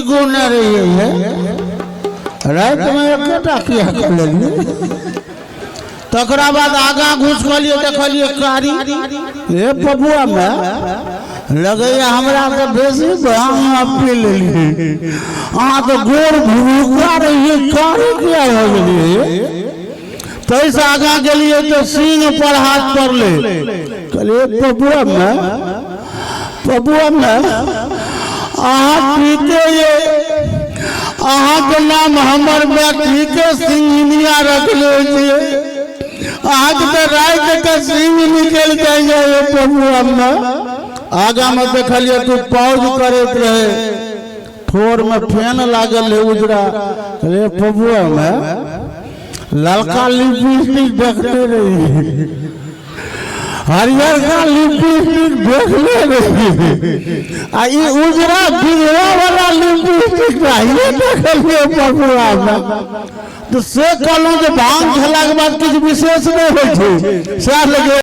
की गुण रही है रात में एकटा किया कर लेलिए तकरा बाद आगा घुस गलिए देखलिए कारी ए बबुआ में लगे हमरा के बेसी भांग पी लेलिए अहाँ तो गोर भूखा रहिए कारी किया हो गेलिए तैसे आगा गेलिए तो सींग पर हाथ पड़ले कहलिए बबुआ में अहाँ पीते ये अहाँ के नाम हमर बेटी के सिंघनिया रख ले आज तो रात के सिंह निकल जाइए बबुआ में आगा में देखलिए तू पौज करत रहे ठोर में फैन लागल है उजरा रे बबुआ में ललका लिपस्टिक देखते रही हरियर का लिपस्टिक देखले रही आ ई उजरा बिजरा वाला लिपस्टिक चाहिए देखलिए बबुआ में तो से कहलूँ जे भांग खेला के बाद कुछ विशेष नहीं होय छै से लगे